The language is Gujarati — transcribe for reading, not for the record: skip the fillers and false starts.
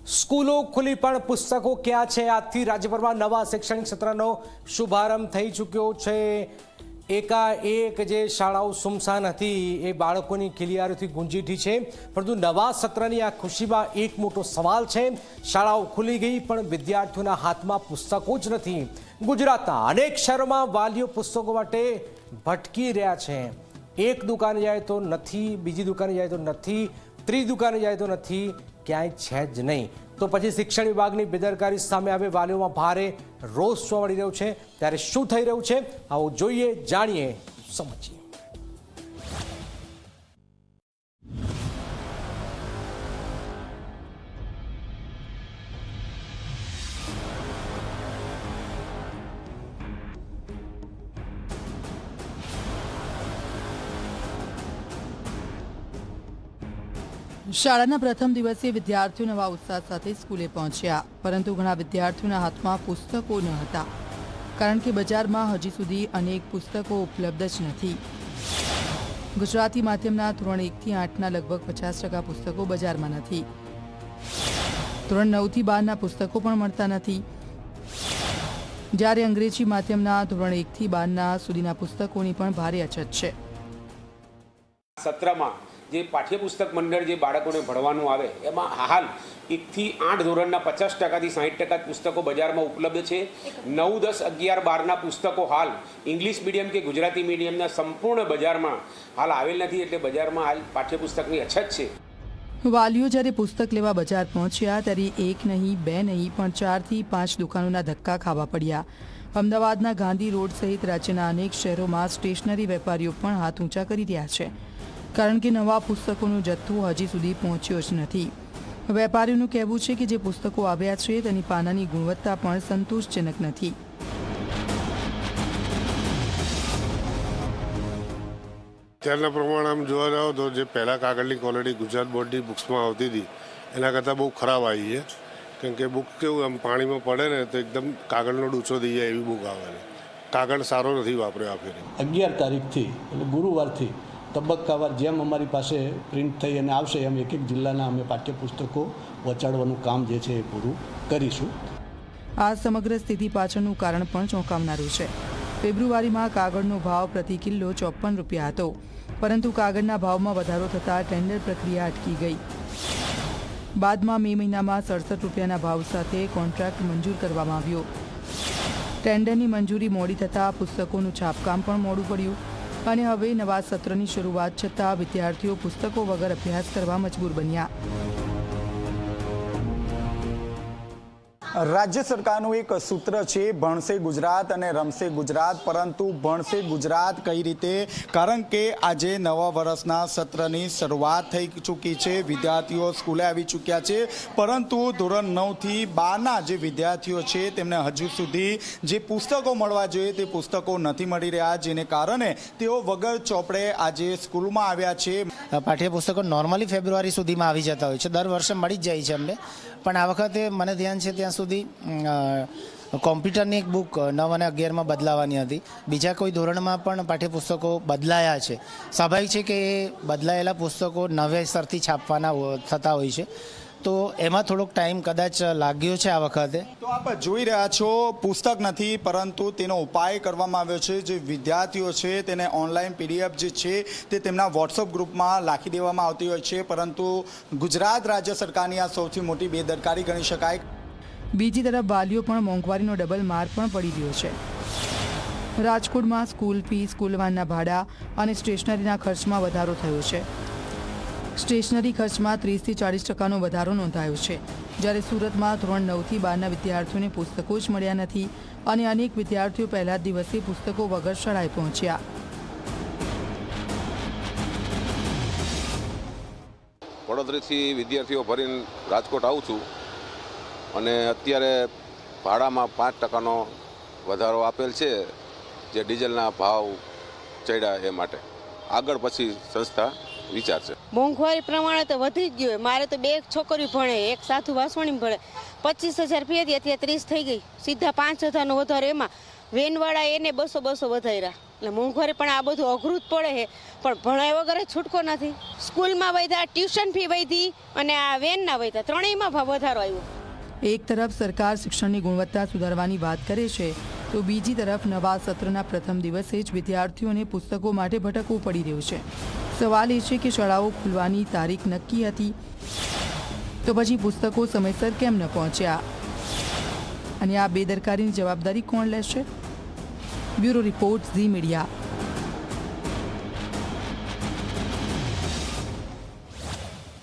સ્કૂલો ખુલી પણ પુસ્તકો ક્યાં છે? આજથી રાજ્યભરમાં નવા શૈક્ષણિક સત્રનો શુભારંભ થઈ ચૂક્યો છે। એકાએક જે શાળાઓ સુમસાન હતી એ બાળકોની ખિલિયારીથી ગુંજી ઉઠી છે, પરંતુ નવા સત્રની આ ખુશીમાં એક મોટો સવાલ છે। શાળાઓ ખુલી ગઈ પણ વિદ્યાર્થીઓના હાથમાં પુસ્તકો જ નથી। ગુજરાતના અનેક શહેરોમાં વાલીઓ પુસ્તકો માટે ભટકી રહ્યા છે। એક દુકાને જાય તો નથી, બીજી દુકાને જાય તો નથી, ત્રીજી દુકાને જાય તો નથી, ક્યાંય છે જ નહીં। તો પછી શિક્ષણ વિભાગની બેદરકારી સામે હવે વાલીઓમાં ભારે રોષ જોવા મળી રહ્યો છે। ત્યારે શું થઈ રહ્યું છે આવો જોઈએ, જાણીએ, સમજીએ। શાળાના પ્રથમ દિવસે વિદ્યાર્થીઓ નવા ઉત્સાહ સાથે સ્કૂલે પહોંચ્યા, પરંતુ ઘણા વિદ્યાર્થીઓના હાથમાં પુસ્તકો ન હતા, કારણ કે બજારમાં હજી સુધી અનેક પુસ્તકો ઉપલબ્ધ જ નથી। ગુજરાતી માધ્યમના ધોરણ 1 થી 8ના લગભગ 50% પુસ્તકો બજારમાં નથી। ધોરણ 9 થી 12ના પુસ્તકો પણ મળતા નથી, જ્યારે અંગ્રેજી માધ્યમના ધોરણ 1 થી 12ના સુધીના પુસ્તકોની પણ ભારે અછત છે। સત્રમાં જે પાઠ્યપુસ્તક મંડળ જે બાળકોને ભણવાનું આવે એમાં હાલ 1 થી 8 ધોરણના 50% થી 60% પુસ્તકો બજારમાં ઉપલબ્ધ છે। 9, 10, 11, 12ના પુસ્તકો હાલ ઇંગ્લિશ મીડિયમ કે ગુજરાતી મીડિયમના સંપૂર્ણ બજારમાં હાલ આવેલ નથી, એટલે બજારમાં હાલ પાઠ્યપુસ્તકની અછત છે। વાલીઓ જ્યારે પુસ્તક લેવા બજાર પહોંચ્યા ત્યારે એક નહીં, બે નહીં, પણ 4 થી 5 દુકાનોના ધક્કા ખાવા પડ્યા। અમદાવાદના ગાંધી રોડ સહિત રાજ્યના અનેક શહેરોમાં સ્ટેશનરી વેપારીઓ પણ હાથ ઊંચા કરી રહ્યા છે, કારણ કે નવા પુસ્તકોનો જથ્થો હજી સુધી પહોંચ્યો જ નથી। વેપારીઓનું કહેવું છે કે જે પુસ્તકો આવ્યા છે તેની પાનાની ગુણવત્તા પણ સંતોષજનક નથી। ત્યારના પ્રમાણે આમ જોવા જાઓ તો જે પહેલાં કાગળની ક્વોલિટી ગુજરાત બોર્ડની બુક્સમાં આવતી હતી એના કરતાં બહુ ખરાબ આવી છે, કેમ કે બુક કેવું આમ પાણીમાં પડે ને તો એકદમ કાગળનો ડૂચો થઈ જાય એવી બુક આવે છે। કાગળ સારો નથી વાપર્યો આ ફેરી। 11 તારીખથી એટલે ગુરુવારથી તબક્કાવાર જેમ અમારી પાસે પ્રિન્ટ થઈ અને આવશે એમ એક જિલ્લાના અમે પાઠ્યપુસ્તકો પહોંચાડવાનું કામ જે છે એ પૂરું કરીશું। આ સમગ્ર સ્થિતિ પાછળનું કારણ પણ ચોંકાવનારું છે। ફેબ્રુઆરીમાં કાગળનો ભાવ પ્રતિ કિલો 54 રૂપિયા હતો, પરંતુ કાગળના ભાવમાં વધારો થતાં ટેન્ડર પ્રક્રિયા અટકી ગઈ। બાદમાં મે મહિનામાં 67 રૂપિયાના ભાવ સાથે કોન્ટ્રાક્ટ મંજૂર કરવામાં આવ્યો। ટેન્ડરની મંજૂરી મોડી થતાં પુસ્તકોનું છાપકામ પણ મોડું પડ્યું અને હવે નવા સત્રની શરૂઆત છતાં વિદ્યાર્થીઓ પુસ્તકો વગર અભ્યાસ કરવા મજબૂર બન્યા। રાજ્ય સરકારનું એક સૂત્ર છે, ભણશે ગુજરાત અને રમશે ગુજરાત, પરંતુ ભણશે ગુજરાત કઈ રીતે? કારણ કે આજે નવા વર્ષના સત્રની શરૂઆત થઈ ચૂકી છે, વિદ્યાર્થીઓ સ્કૂલે આવી ચૂક્યા છે, પરંતુ ધોરણ 9 થી 12ના જે વિદ્યાર્થીઓ છે તેમને હજુ સુધી જે પુસ્તકો મળવા જોઈએ તે પુસ્તકો નથી મળી રહ્યા, જેને કારણે તેઓ વગર ચોપડે આજે સ્કૂલમાં આવ્યા છે। પાઠ્યપુસ્તકો નોર્મલી ફેબ્રુઆરી સુધીમાં આવી જતા હોય છે, દર વર્ષે મળી જ જાય છે અમને, પણ આ વખતે મને ધ્યાન છે ત્યાં સુધી કોમ્પ્યુટરની એક બુક 9 અને 11માં બદલાવાની હતી। બીજા કોઈ ધોરણમાં પણ પાઠ્યપુસ્તકો બદલાયા છે। સ્વાભાવિક છે કે એ બદલાયેલા પુસ્તકો નવેસરથી છાપવાના થતા હોય છે, તો એમાં થોડોક ટાઈમ કદાચ લાગ્યો છે આ વખતે। તો આપ જોઈ રહ્યા છો, પુસ્તક નથી, પરંતુ તેનો ઉપાય કરવામાં આવ્યો છે। જે વિદ્યાર્થીઓ છે તેને ઓનલાઈન PDF જે છે તે તેમના વોટ્સઅપ ગ્રુપમાં રાખી દેવામાં આવતી હોય છે, પરંતુ ગુજરાત રાજ્ય સરકારની આ સૌથી મોટી બેદરકારી ગણી શકાય। બીજી તરફ વાલીઓ પણ મોંઘવારીનો ડબલ માર પણ પડી રહ્યો છે। રાજકોટમાં સ્કૂલ ફી, સ્કૂલ વાનના ભાડા અને સ્ટેશનરીના ખર્ચમાં વધારો થયો છે। સ્ટેશનરી ખર્ચમાં 30 થી 40% વધારો નોંધાયો છે, જ્યારે સુરતમાં ધોરણ 9 થી 12ના વિદ્યાર્થીઓને પુસ્તકો જ મળ્યા નથી અને અનેક વિદ્યાર્થીઓ પહેલા જ દિવસે પુસ્તકો વગર શાળાએ પહોંચ્યા। વડોદરાથી વિદ્યાર્થીઓ ભરીને રાજકોટ આવું છું અને અત્યારે ભાડામાં 5%નો વધારો આપેલ છે, જે ડીઝલના ભાવ ચડ્યા એ માટે। આગળ પછી સંસ્થા વિચારશે। મોંઘવારી પ્રમાણે તો વધી જ ગયું। મારે તો 2 છોકરીઓ ભણે, એક સાધુ વાસવાણી ભણે, 25,000 ફી હતી, અત્યારે 30 થઈ ગઈ, સીધા 5,000નો વધારો। એમાં વેનવાળા એને 200 વધાર્યા, એટલે મોંઘવારી પણ આ બધું અઘરું જ પડે છે, પણ ભણાય વગર છૂટકો નથી. સ્કૂલમાં વધ્યા, ટ્યુશન ફી વધી અને આ વેનના વધ્યા, ત્રણેયમાં વધારો આવ્યો. એક તરફ સરકાર શિક્ષણની ગુણવત્તા સુધારવાની વાત કરે છે તો બીજી તરફ નવા સત્રના પ્રથમ દિવસે જ વિદ્યાર્થીઓને પુસ્તકો માટે ભટકવું પડી રહ્યું છે. સવાલ એ છે કે શાળાઓ ખુલવાની તારીખ નક્કી હતી તો પછી પુસ્તકો સમયસર કેમ ન પહોંચ્યા અને આ બેદરકારીની જવાબદારી કોણ લેશે? Bureau report, Zee media.